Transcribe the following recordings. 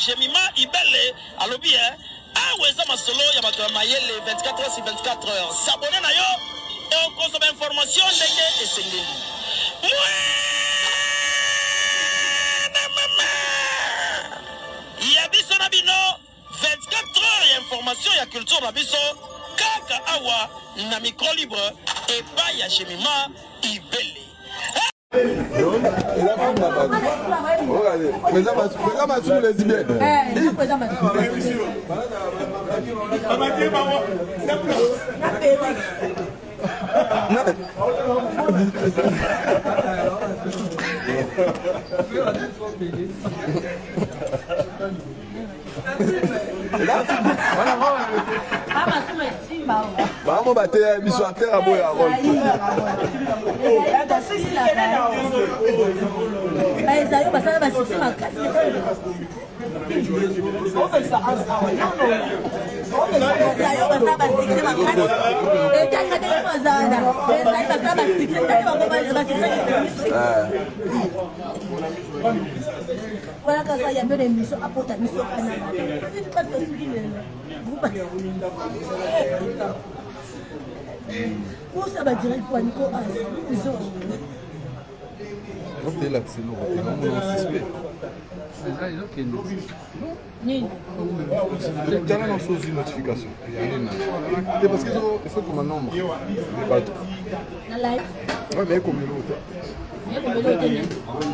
Jemima Ibele alobi aweza masolo ya bato ya mayele 24 heures sur 24 heures s'abonner na yo et consommer information ndenge esengeli ya biso na bino 24 heures ya information ya culture na biso kaka awa na micro libre et pas ya Jemima Ibele. Vamos bater biso até a boia agora. Mas aí eu passava bastante uma casa. Voilà quand ça y a bien des missions à porter mission à pour ça va dire pour Nico c'est là que c'est lourd, c'est une notification. C'est parce qu'il faut qu'on a un nombre. Oui, mais comme l'autre.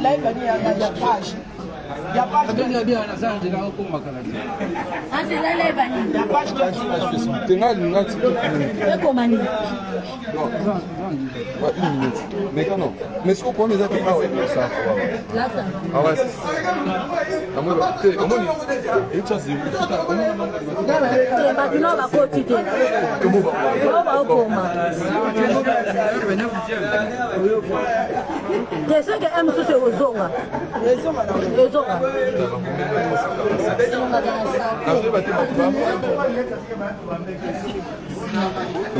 Live, il y a page. Il y a page de la bien, c'est la live. Il y a page de une minute. Mais quand non. Mais ce qu'on prend les actes, ah ouais, ça. Là, ça. Ah ouais, c'est ça.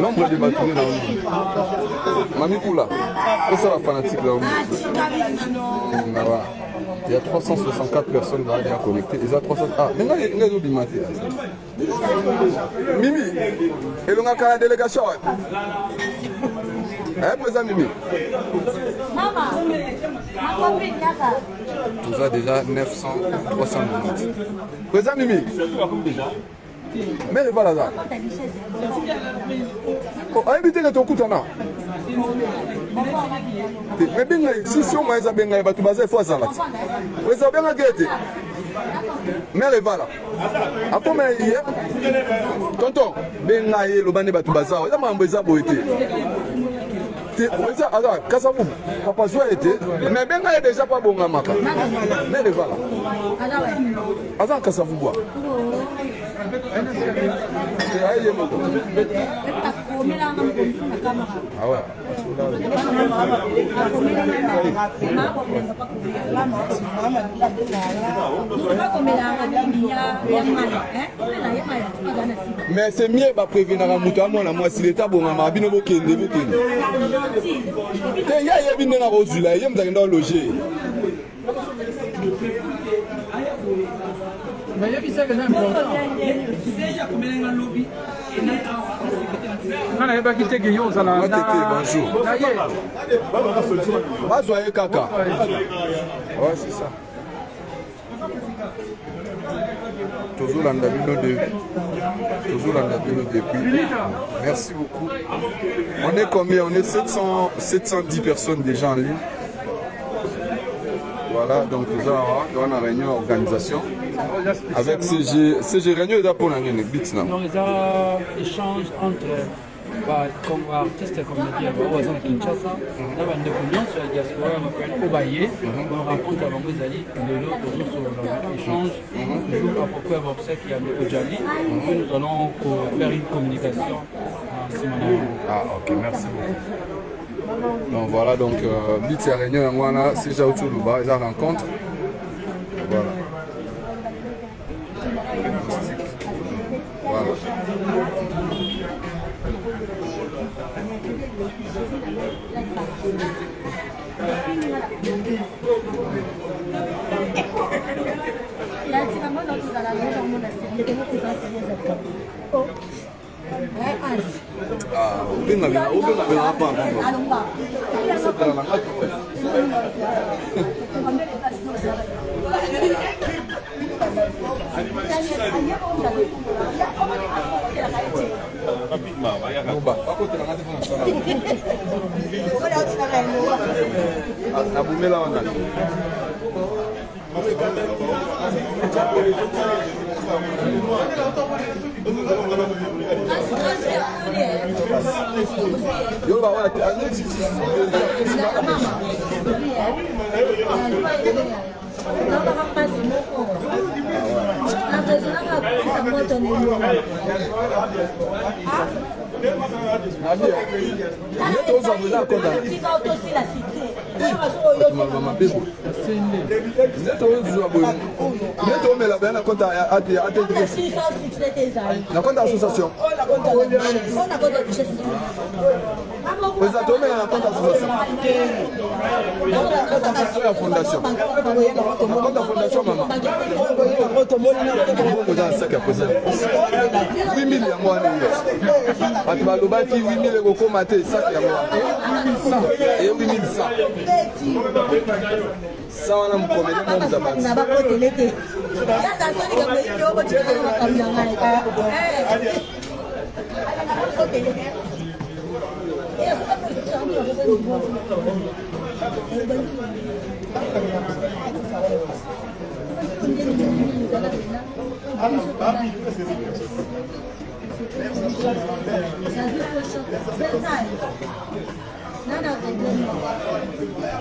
L'ombre des bâtonnets dans le monde. Mamie Poula, c'est ça la fanatique là. Il y a 364 personnes dans la connectées. Il y a 300. Ah, maintenant il y a d'autres matés. Mimi, et l'on a qu'à la délégation. Hein, présent Mimi. Maman, ma copine, tout ça déjà 900, 300 minutes. Présent Mimi. Mais le voilà là. Oh, invité le Tokutana. Mais bien, si on m'a dit que tu vas te baser, il faut ça. Vous avez bien gâté. Mais le voilà. Après, hier, tonton, bien là, le bande de bazar, il y a un bazar pour été. Alors, quand ça vous, papa soit été, mais bien là, déjà pas bon à ma part. Mais le voilà. Alors, quand ça vous boit. Ah ouais. Mais c'est mieux de prévenir à moi si l'État bon à ma bino bokende bokende. Il y a bien dans Rosula, il y a dans loger. Mais il y a des gens qui ont bonjour. Kaka. Ouais, c'est ça. Toujours dans depuis. Merci beaucoup. On est combien? On est 710 personnes déjà en ligne. Voilà, donc nous avons une réunion d'organisation avec CG Réunion et pour l'année. Donc, il y a échange entre comme artistes et comédiens au Kinshasa, on a une réunion sur la diaspora, on appelle Obaye, on rencontre avant que Zali, toujours sur l'échange, toujours à peu près à Bobsek qui a mis Ojali, nous allons faire une communication en Simona. Ah, ok, merci beaucoup. Donc voilà, donc Bit et Réunion, c'est déjà autour de bas, ils rencontrent. Voilà. Voilà.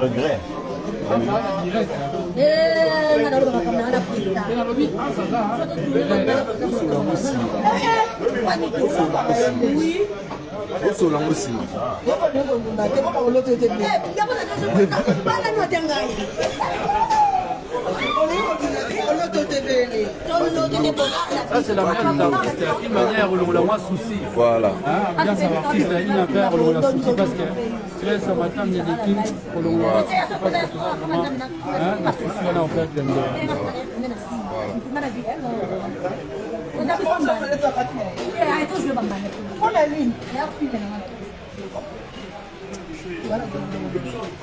Regret. Ça, c'est la manière d'artiste, une manière où l'on a moins de soucis. Voilà. Bien c'est l'artiste, une affaire où l'on a soucis parce que stress ce matin, il y a des trucs où l'on a soucis parce que tout simplement, la souci, on a en fait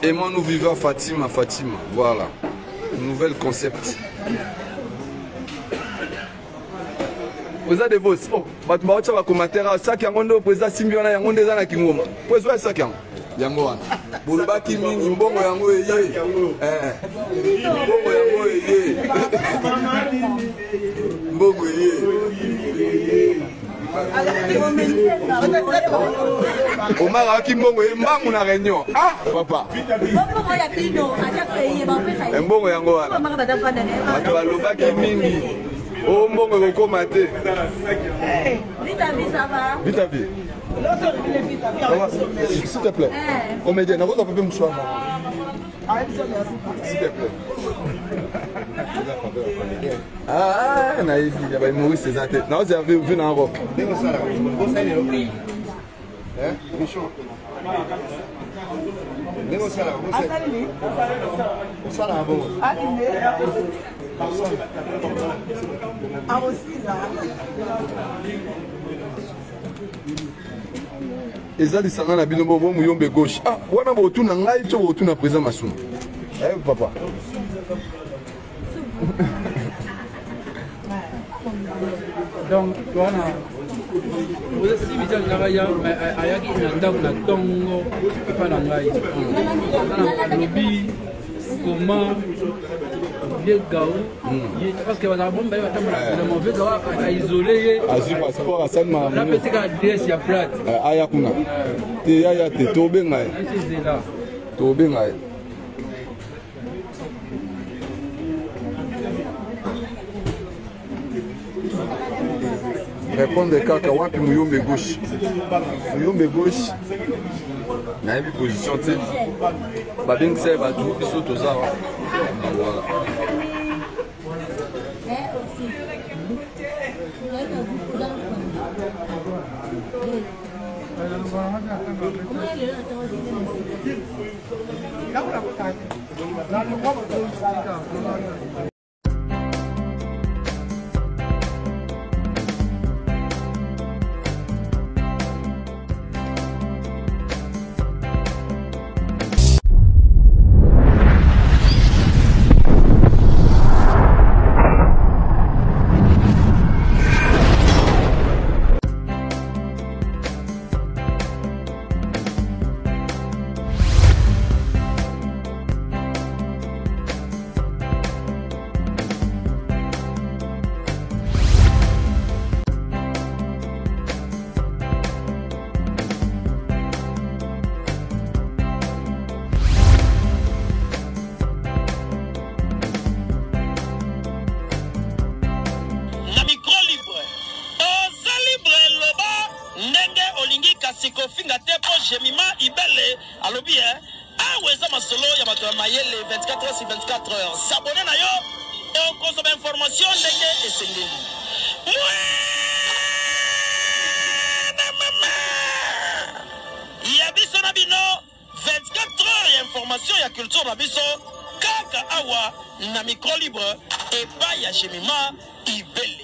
Aimons nous vivons Fatima, Fatima. Voilà. Nouvel concept. Vous avez des voix. Oh, tu vas voir commentaire. Ça qui a un président Simbiona, il y a un des années qui m'ont. Vous voyez ça qui a yango wana boloba kimi mbongo yango eye mbongo yango eye mbongo eye Omar aki mbongo eye mbangu na réunion ah papa mbongo yango wana bato balobaki mingi o mbongo ekokoma te vite à vie. S'il te plaît. Comédien, n'avons pas pu me soigner. S'il te plaît. Ah, naïf, il y a Maurice César. Non, vous avez vu dans un rock. Eza lisanga na bino bo muyombe gauche. Ah, wana bo tuna ngai to bo tuna président Massoum. Eh papa. Donc voilà. Vous êtes si vite na ya ayaki na ndako na tongo pa na ngai. Na lobby comment vieux gao parce que la bombe va tomber mon vieux gao a isolé azu passeport à Salma la petite adresse ya plate aya kuna te aya te tobe ngai tobe ngai répondre kaka wapi muyombe gauche na une position te babengisa ye bato biso toza wa voilà alobi awa eza masolo ya bato ya mayele 24 heures sur 24 heures s'abonner na yo okozwa information ndenge esengeli ya biso na bino 24 heures ya information ya culture na biso kaka awa na micro libre epai ya Jemima Ibele.